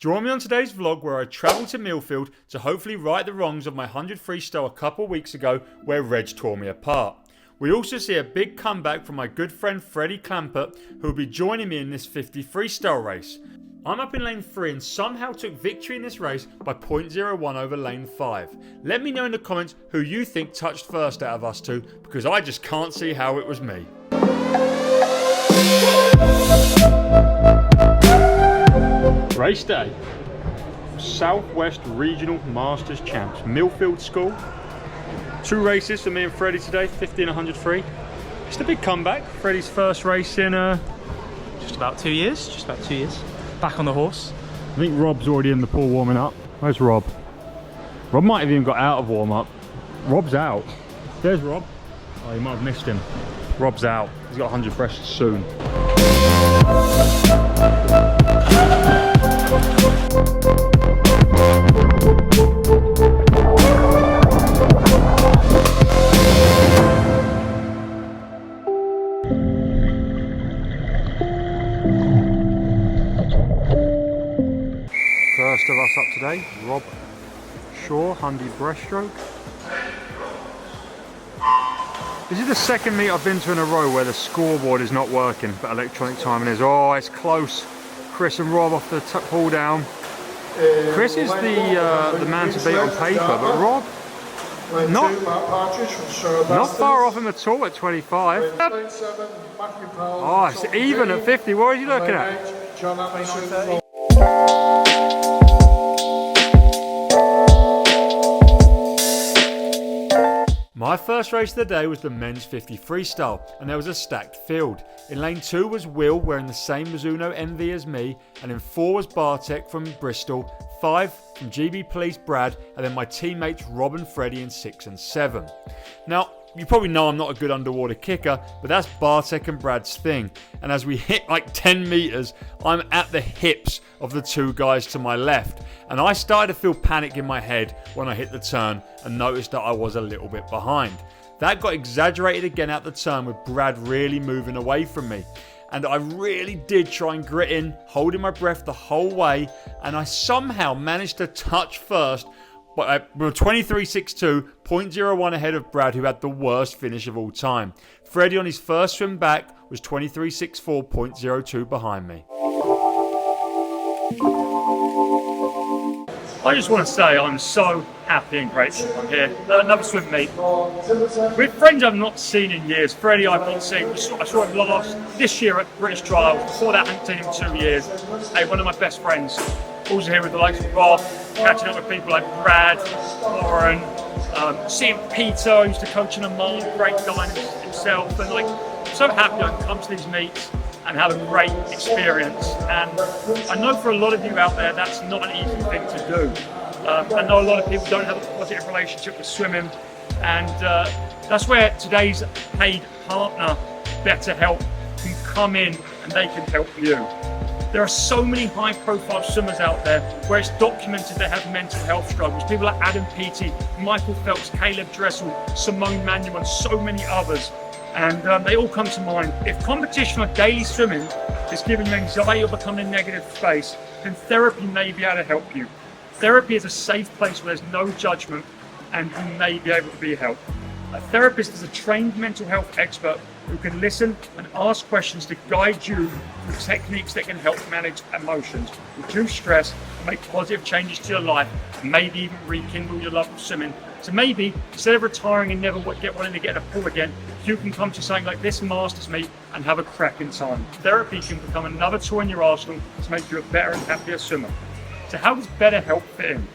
Join me on today's vlog where I travel to Milfield to hopefully right the wrongs of my 100 freestyle a couple weeks ago where Reg tore me apart. We also see a big comeback from my good friend Freddie Clampett, who will be joining me in this 50 freestyle race. I'm up in lane 3 and somehow took victory in this race by 0.01 over lane 5. Let me know in the comments who you think touched first out of us two, because I just can't see how it was me. Race day. Southwest Regional Masters Champs, Milfield School. 2 races for me and Freddie today, 50 and 100 free. Just a big comeback. Freddie's first race in just about 2 years. Back on the horse. I think Rob's already in the pool warming up. Where's Rob? Rob might have even got out of warm up. Rob's out. There's Rob. Oh, you might have missed him. Rob's out. He's got 100 fresh soon. First of us up today, Rob Shaw, 100 breaststroke. This is the second meet I've been to in a row where the scoreboard is not working, but electronic timing is. Oh, it's close. Chris and Rob off the pull down. Chris is the man to beat on paper, but Rob, not far off him at all at 25. Oh, it's even at 50. What are you looking at? My first race of the day was the men's 50 freestyle, and there was a stacked field. In lane 2 was Will, wearing the same Mizuno MV as me, and in 4 was Bartek from Bristol, 5 from GB Police Brad, and then my teammates Rob and Freddie in 6 and 7. Now, you probably know I'm not a good underwater kicker, but that's Bartek and Brad's thing. And as we hit like 10 meters, I'm at the hips of the 2 guys to my left. And I started to feel panic in my head when I hit the turn and noticed that I was a little bit behind. That got exaggerated again at the turn with Brad really moving away from me. And I really did try and grit in, holding my breath the whole way. And I somehow managed to touch first. But we were 23.62, 0.01 ahead of Brad, who had the worst finish of all time. Freddie on his first swim back was 23.64, 0.02 behind me. I just want to say I'm so happy and grateful I'm here. Another swim meet. With friends I've not seen in years. Freddie I've not seen. I saw him last this year at British Trials. Before that I hadn't seen him in 2 years. Hey, one of my best friends. Also here with the likes of Rob, catching up with people like Brad, Lauren, seeing Peter, who used to coach in a mile, great guy himself, and like, I'm so happy I can come to these meets and have a great experience. And I know for a lot of you out there, that's not an easy thing to do. I know a lot of people don't have a positive relationship with swimming, and that's where today's paid partner, BetterHelp, can come in and they can help you. There are so many high-profile swimmers out there where it's documented they have mental health struggles. People like Adam Peaty, Michael Phelps, Caleb Dressel, Simone Manuel, and so many others. And they all come to mind. If competition or daily swimming is giving you anxiety or becoming a negative space, then therapy may be able to help you. Therapy is a safe place where there's no judgment and you may be able to be helped. A therapist is a trained mental health expert who can listen and ask questions to guide you through techniques that can help manage emotions, reduce stress, and make positive changes to your life, and maybe even rekindle your love of swimming. So maybe, instead of retiring and never wanting to get in a pool again, you can come to something like this Masters meet and have a cracking time. Therapy can become another tool in your arsenal to make you a better and happier swimmer. So how does BetterHelp fit in?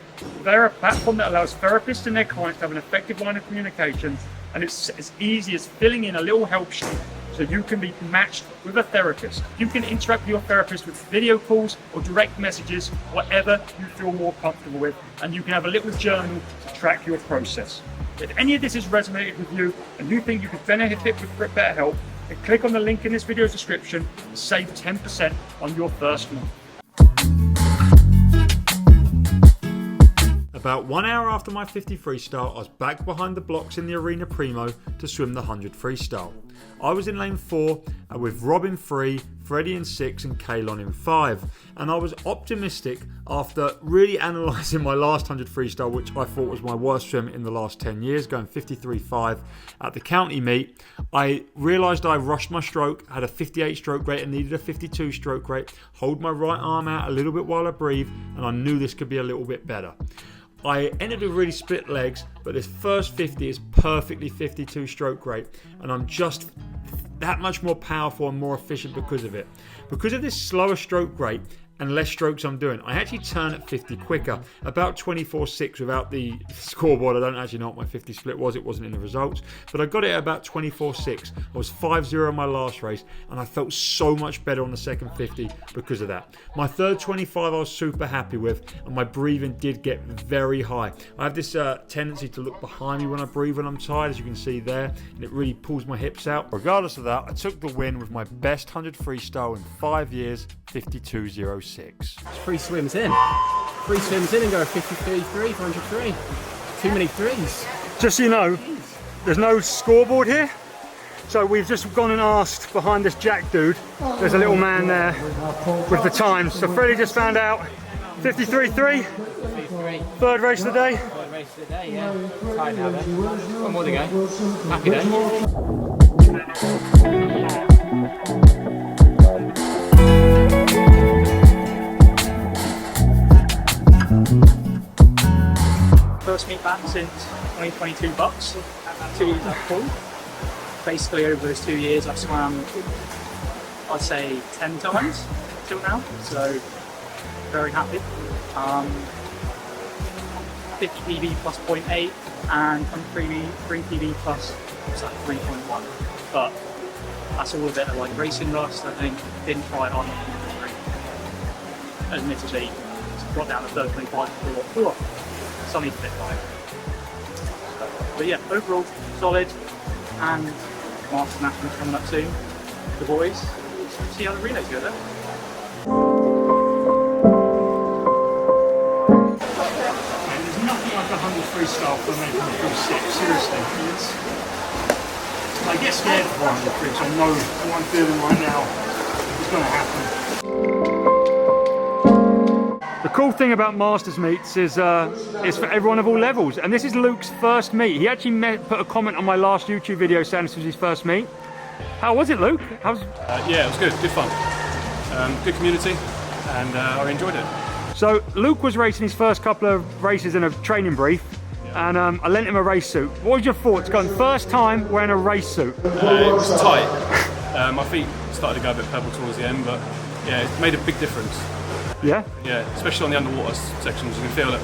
They're a platform that allows therapists and their clients to have an effective line of communication, and it's as easy as filling in a little help sheet so you can be matched with a therapist. You can interact with your therapist with video calls or direct messages, whatever you feel more comfortable with, and you can have a little journal to track your process. If any of this has resonated with you and you think you could benefit with BetterHelp, then click on the link in this video's description and save 10% on your first month. About 1 hour after my 50 freestyle, I was back behind the blocks in the Arena Primo to swim the 100 freestyle. I was in lane 4 with Rob in 3, Freddie in 6 and Kalon in 5. And I was optimistic after really analysing my last 100 freestyle, which I thought was my worst swim in the last 10 years, going 53.5 at the county meet. I realised I rushed my stroke, had a 58 stroke rate and needed a 52 stroke rate, hold my right arm out a little bit while I breathe, and I knew this could be a little bit better. I ended with really split legs, but this first 50 is perfectly 52 stroke rate, and I'm just that much more powerful and more efficient because of it. Because of this slower stroke rate and less strokes I'm doing, I actually turn at 50 quicker, about 24.6 without the scoreboard. I don't actually know what my 50 split was, it wasn't in the results, but I got it at about 24.6. I was 5-0 in my last race, and I felt so much better on the second 50 because of that. My third 25 I was super happy with, and my breathing did get very high. I have this tendency to look behind me when I breathe when I'm tired, as you can see there, and it really pulls my hips out. Regardless of that, I took the win with my best 100 freestyle in 5 years, 52.06. Three swims in. Three swims in and go 53.3 for 103. Too many threes. Just so you know, there's no scoreboard here. So we've just gone and asked behind this Jack dude. There's a little man there with the times. So Freddie just found out 53.3. Third race of the day. Third race of the day, yeah. Tired now then. One more to go. Happy day. First meet back since 2022 Bucks, 2 years at full. Basically over those 2 years I've swam, I'd say 10 times till now, so very happy. 50 PB plus 0.8 and 3 PB plus 3.1, but that's all a bit of like racing rust. I think didn't try it on admittedly, got down to 3.5 before. Sunny fit right. But yeah, overall solid, and Masters Nationals coming up soon. The boys, see how the relays go there. There's nothing like 100 freestyle for making a full 6, seriously. I get scared for 100 free, so I know what I'm feeling right now is going to happen. The cool thing about Masters meets is for everyone of all levels, and this is Luke's first meet. He actually put a comment on my last YouTube video saying this was his first meet. How was it, Luke? Yeah, it was good fun. Good community, and I enjoyed it. So Luke was racing his first couple of races in a training brief, and I lent him a race suit. What was your thoughts going first time wearing a race suit? It was tight. My feet started to go a bit pebble towards the end, but yeah, it made a big difference. Yeah? Yeah, especially on the underwater sections, you can feel that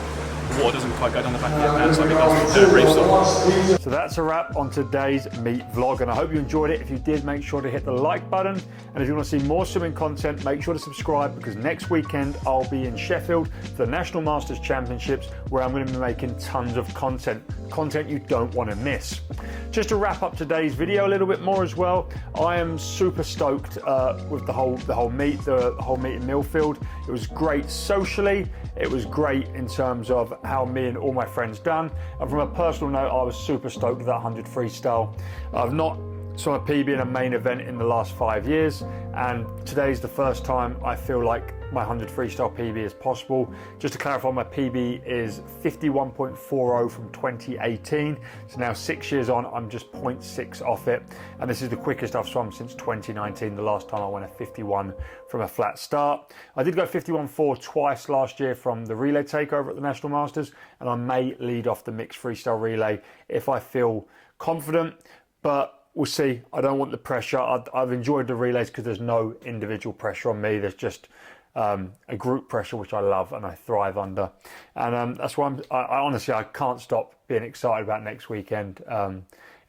the water doesn't quite go down the back of your pants like it does with reef style. So that's a wrap on today's meet vlog, and I hope you enjoyed it. If you did, make sure to hit the like button, and if you want to see more swimming content, make sure to subscribe, because next weekend I'll be in Sheffield for the National Masters Championships, where I'm going to be making tons of content you don't want to miss. Just to wrap up today's video a little bit more as well, I am super stoked with the whole meet in Milfield. It was great socially, it was great in terms of how me and all my friends done, and from a personal note, I was super stoked with that 100 freestyle. I've not swum a PB in a main event in the last 5 years, and today's the first time I feel like my 100 freestyle PB is possible. Just to clarify, my PB is 51.40 from 2018, so now 6 years on, I'm just 0.6 off it, and this is the quickest I've swum since 2019, the last time I went a 51 from a flat start. I did go 51.4 twice last year from the relay takeover at the National Masters, and I may lead off the mixed freestyle relay if I feel confident, but we'll see. I don't want the pressure. I've enjoyed the relays because there's no individual pressure on me. There's just a group pressure, which I love and I thrive under. And that's why I honestly, I can't stop being excited about next weekend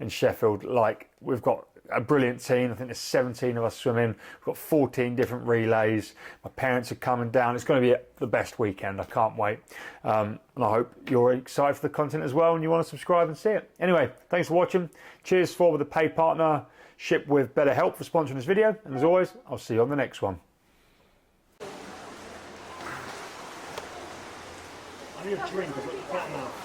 in Sheffield. Like, we've got a brilliant team. I think there's 17 of us swimming. We've got 14 different relays. My parents are coming down. It's going to be the best weekend. I can't wait. And I hope you're excited for the content as well and you want to subscribe and see it. Anyway, thanks for watching. Cheers for the paid partnership with BetterHelp for sponsoring this video. And as always, I'll see you on the next one. I need a drink. I've got the